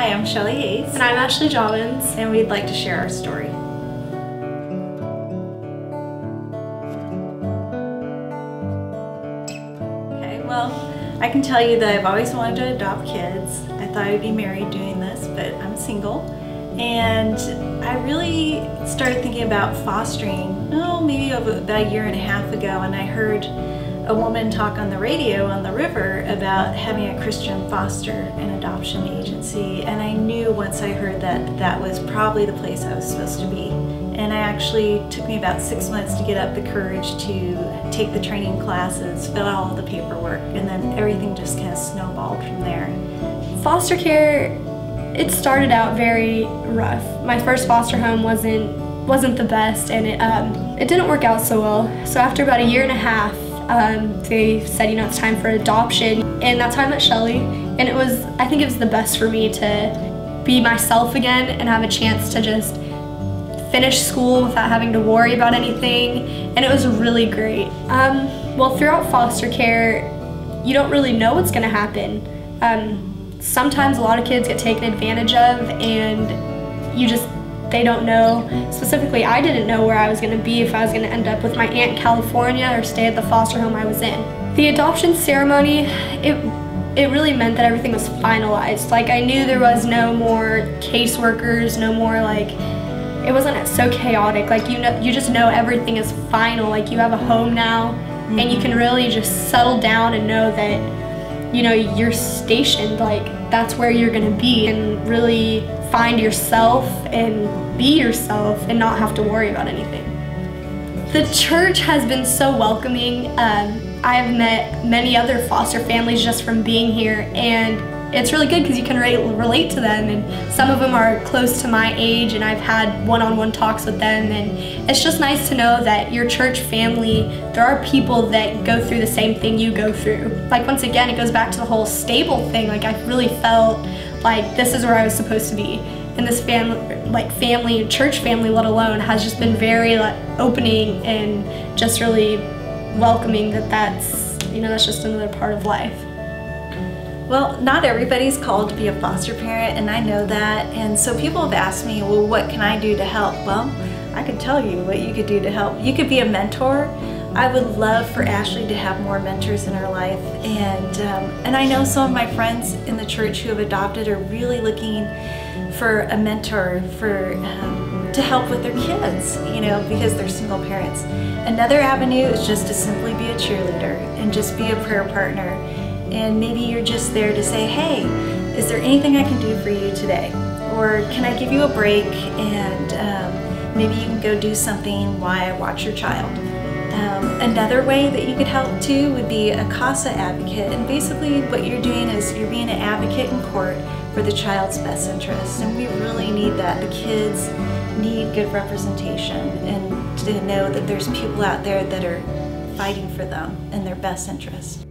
Hi, I'm Shelly Hayes. And I'm Ashlee Jobbins. And we'd like to share our story. Okay, well, I can tell you that I've always wanted to adopt kids. I thought I'd be married doing this, but I'm single. And I really started thinking about fostering, maybe about a year and a half ago, and I heard a woman talk on the radio on the river about having a Christian foster and adoption agency, and I knew once I heard that that was probably the place I was supposed to be. And it took me about 6 months to get up the courage to take the training classes, fill out all the paperwork, and then everything just kind of snowballed from there. Foster care, it started out very rough. My first foster home wasn't the best, and it didn't work out so well. So after about a year and a half, they said, it's time for adoption, and that's how I met Shelly. And I think it was the best for me to be myself again and have a chance to just finish school without having to worry about anything, and it was really great. Well, throughout foster care, you don't really know what's gonna happen. Sometimes a lot of kids get taken advantage of, and they don't know. Specifically, I didn't know where I was going to be, if I was going to end up with my aunt in California or stay at the foster home I was in. The adoption ceremony, it really meant that everything was finalized. Like, I knew there was no more caseworkers, no more it wasn't so chaotic. Like, you just know everything is final. Like, you have a home now, and you can really just settle down and know that, you're stationed. Like, that's where you're going to be, and really find yourself and be yourself and not have to worry about anything. The church has been so welcoming. I have met many other foster families just from being here, and it's really good because you can relate to them, and some of them are close to my age, and I've had one-on-one talks with them, and it's just nice to know that your church family, there are people that go through the same thing you go through. Like, once again, it goes back to the whole stable thing. Like, I really felt like this is where I was supposed to be. And this family, church family let alone, has just been very opening and just really welcoming that's just another part of life. Well, not everybody's called to be a foster parent, and I know that. And so people have asked me, well, what can I do to help? Well, I could tell you what you could do to help. You could be a mentor. I would love for Ashlee to have more mentors in her life, and I know some of my friends in the church who have adopted are really looking for a mentor to help with their kids, because they're single parents. Another avenue is just to simply be a cheerleader and just be a prayer partner, and maybe you're just there to say, hey, is there anything I can do for you today? Or can I give you a break, and maybe you can go do something while I watch your child. Another way that you could help too would be a CASA advocate, and basically what you're doing is you're being an advocate in court for the child's best interests, and we really need that. The kids need good representation, and to know that there's people out there that are fighting for them and their best interest.